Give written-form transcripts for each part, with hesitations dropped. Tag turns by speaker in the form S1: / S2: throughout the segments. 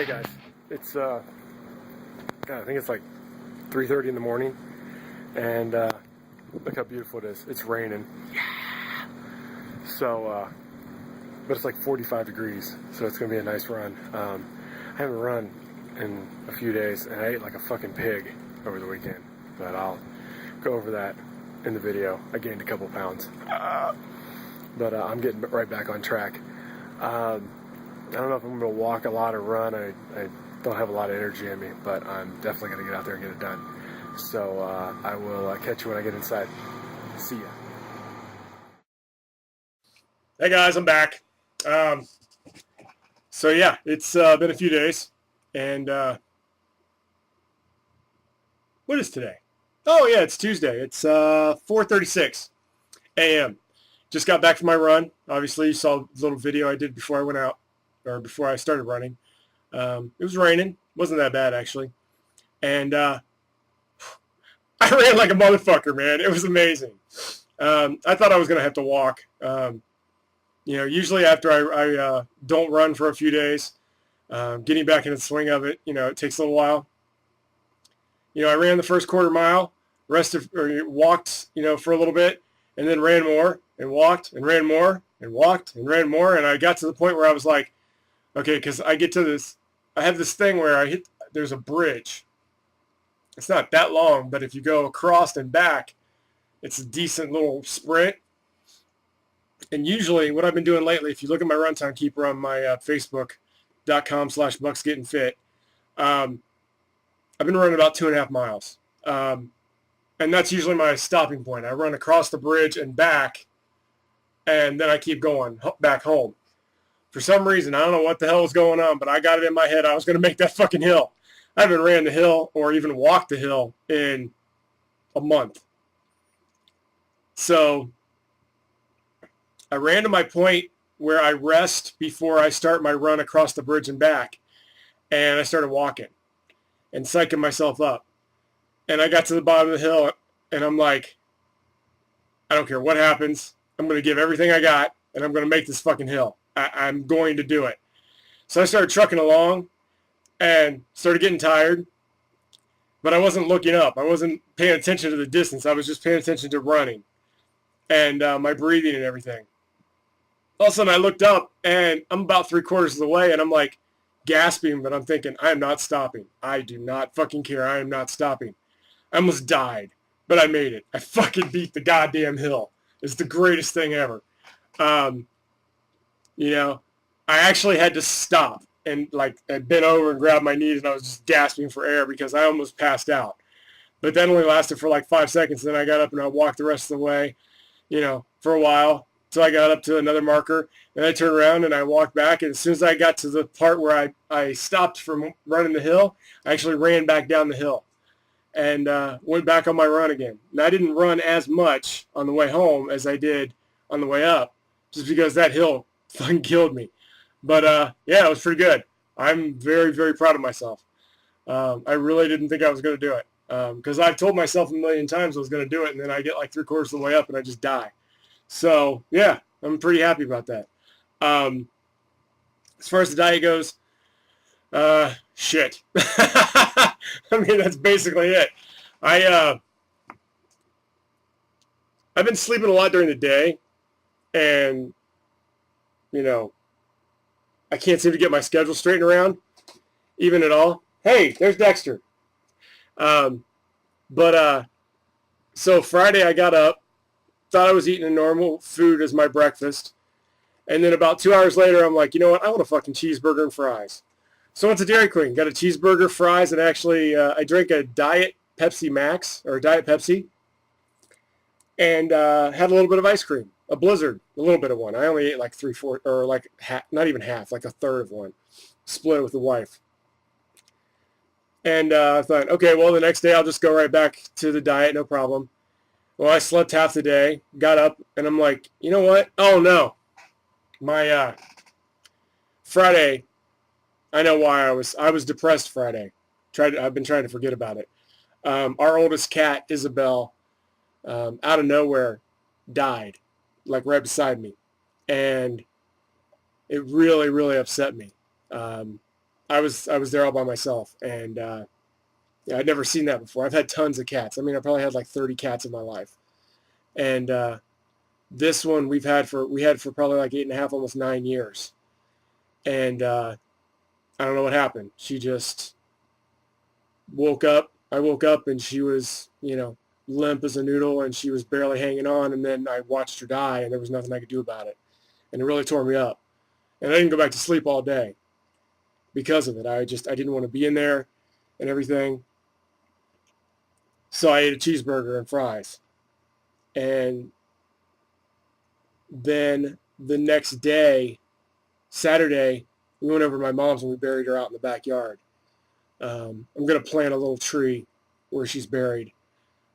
S1: Hey guys, it's God, I think it's like 3:30 in the morning, and look how beautiful it is. It's raining. Yeah. So, but it's like 45 degrees, so it's gonna be a nice run. I haven't run in a few days, and I ate like a fucking pig over the weekend. But I'll go over that in the video. I gained a couple pounds, but I'm getting right back on track. I don't know if I'm going to walk a lot or run. I don't have a lot of energy in me, but I'm definitely going to get out there and get it done. So I will catch you when I get inside. See ya. Hey guys, I'm back. So yeah, it's been a few days, and what is today? Oh yeah, it's Tuesday. It's 4:36 a.m. Just got back from my run. Obviously, you saw the little video I did before I went out, or before I started running. It was raining. Wasn't that bad, actually. And I ran like a motherfucker, man. It was amazing. I thought I was going to have to walk. Usually after I don't run for a few days, getting back in the swing of it, it takes a little while. I ran the first quarter mile, walked, for a little bit, and then ran more and walked and ran more and walked and ran more. And I got to the point where I was like, okay, because I have this thing where there's a bridge. It's not that long, but if you go across and back, it's a decent little sprint. And usually what I've been doing lately, if you look at my Run Time Keeper on my facebook.com/bucksgettingfit, I've been running about 2.5 miles. And that's usually my stopping point. I run across the bridge and back, and then I keep going back home. For some reason, I don't know what the hell was going on, but I got it in my head I was going to make that fucking hill. I haven't ran the hill or even walked the hill in a month. So I ran to my point where I rest before I start my run across the bridge and back, and I started walking and psyching myself up. And I got to the bottom of the hill, and I'm like, I don't care what happens. I'm going to give everything I got, and I'm going to make this fucking hill. I'm going to do it. So I started trucking along and started getting tired, but I wasn't looking up. I wasn't paying attention to the distance. I was just paying attention to running and my breathing and everything. All of a sudden I looked up, and I'm about 3/4 of the way, and I'm like gasping, but I'm thinking, I am not stopping. I do not fucking care. I am not stopping. I almost died, but I made it. I fucking beat the goddamn hill. It's the greatest thing ever. I actually had to stop and I bent over and grabbed my knees, and I was just gasping for air because I almost passed out. But that only lasted for like 5 seconds. Then I got up and I walked the rest of the way, for a while until I got up to another marker. And I turned around and I walked back. And as soon as I got to the part where I stopped from running the hill, I actually ran back down the hill and went back on my run again. And I didn't run as much on the way home as I did on the way up, just because that hill fucking killed me. But yeah, it was pretty good. I'm very, very proud of myself. I really didn't think I was going to do it because I've told myself a million times I was going to do it, and then I get like 3/4 of the way up and I just die. So yeah, I'm pretty happy about that. As far as the diet goes, shit. I mean, that's basically it. I've been sleeping a lot during the day, and I can't seem to get my schedule straightened around, even at all. Hey, there's Dexter. So Friday I got up, thought I was eating a normal food as my breakfast, and then about 2 hours later, I'm like, you know what? I want a fucking cheeseburger and fries. So I went to Dairy Queen, got a cheeseburger, fries, and actually I drank a Diet Pepsi Max, or Diet Pepsi, and had a little bit of ice cream. A Blizzard, a little bit of one. I only ate like 3/4, or like half, not even half, like a third of one. Split it with the wife. And I thought, okay, well, the next day I'll just go right back to the diet, no problem. Well, I slept half the day, got up, and I'm like, you know what? Oh, no. My Friday, I know why I was depressed Friday. I've been trying to forget about it. Our oldest cat, Isabel, out of nowhere, died, like right beside me. And it really, really upset me. I was there all by myself, and yeah, I'd never seen that before. I've had tons of cats. I mean, I probably had like 30 cats in my life, and this one we had for probably like 8.5, almost 9 years, and I don't know what happened. She just woke up. I woke up and she was, limp as a noodle, and she was barely hanging on, and then I watched her die, and there was nothing I could do about it, and it really tore me up, and I didn't go back to sleep all day because of it. I didn't want to be in there and everything. So I ate a cheeseburger and fries. And then the next day, Saturday, we went over to my mom's and we buried her out in the backyard. I'm going to plant a little tree where she's buried.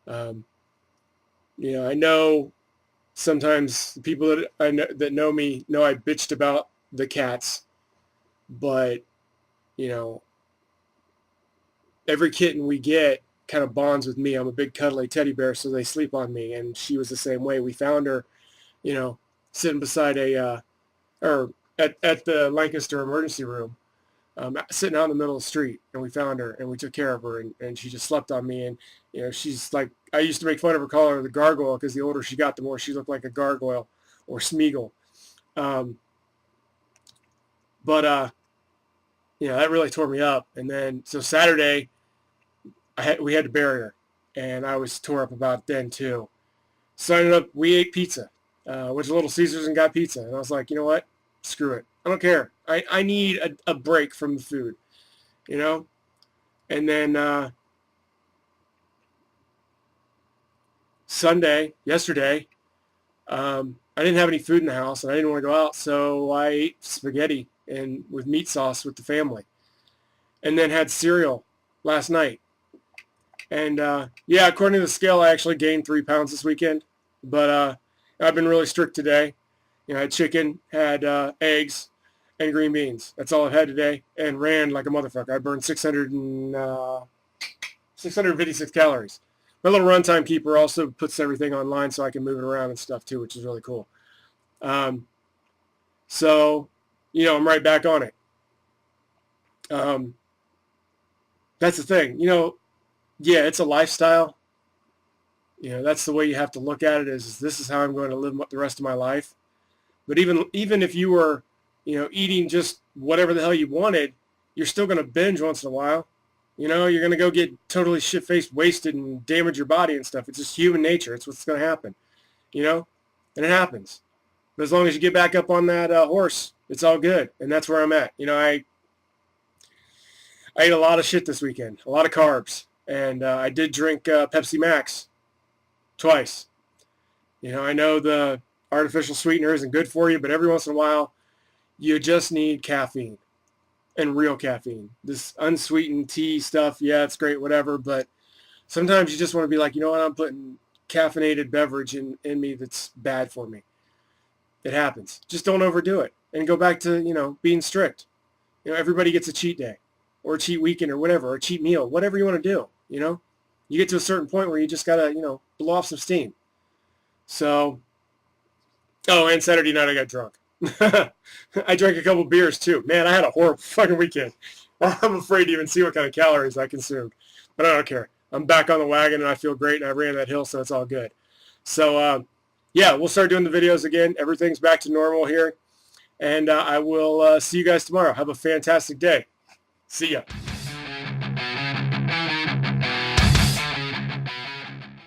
S1: I know sometimes the people that know me know I bitched about the cats, but, every kitten we get kind of bonds with me. I'm a big cuddly teddy bear, so they sleep on me, and she was the same way. We found her, sitting beside or at the Lancaster emergency room, sitting out in the middle of the street, and we found her, and we took care of her, and she just slept on me, and, she's like, I used to make fun of her, calling her the gargoyle, because the older she got, the more she looked like a gargoyle or Smeagol. But that really tore me up. And then, so Saturday, we had to bury her, and I was tore up about it then too. So I ended up, we ate pizza, went to Little Caesars and got pizza, and I was like, you know what, screw it, I don't care. I need a break from the food, And then yesterday, I didn't have any food in the house, and I didn't want to go out, so I ate spaghetti and with meat sauce with the family, and then had cereal last night. And according to the scale, I actually gained 3 pounds this weekend, but I've been really strict today. I had chicken, had eggs, and green beans. That's all I've had today, and ran like a motherfucker. I burned 656 calories. My little runtime keeper also puts everything online so I can move it around and stuff too, which is really cool. So, I'm right back on it. That's the thing. Yeah, it's a lifestyle. That's the way you have to look at it, is this is how I'm going to live the rest of my life. But even if you were, eating just whatever the hell you wanted, you're still going to binge once in a while. You're going to go get totally shit-faced, wasted, and damage your body and stuff. It's just human nature. It's what's going to happen, and it happens. But as long as you get back up on that horse, it's all good, and that's where I'm at. I ate a lot of shit this weekend, a lot of carbs, and I did drink Pepsi Max twice. I know the artificial sweetener isn't good for you, but every once in a while, you just need caffeine, and real caffeine. This unsweetened tea stuff, yeah, it's great, whatever, but sometimes you just want to be like, you know what, I'm putting caffeinated beverage in me that's bad for me. It happens. Just don't overdo it, and go back to, being strict. Everybody gets a cheat day, or a cheat weekend, or whatever, or a cheat meal, whatever you want to do, You get to a certain point where you just got to, blow off some steam. So, and Saturday night I got drunk. I drank a couple beers too. Man, I had a horrible fucking weekend. I'm afraid to even see what kind of calories I consumed. But I don't care. I'm back on the wagon, and I feel great, and I ran that hill, so it's all good. So, we'll start doing the videos again. Everything's back to normal here. And I will see you guys tomorrow. Have a fantastic day. See ya.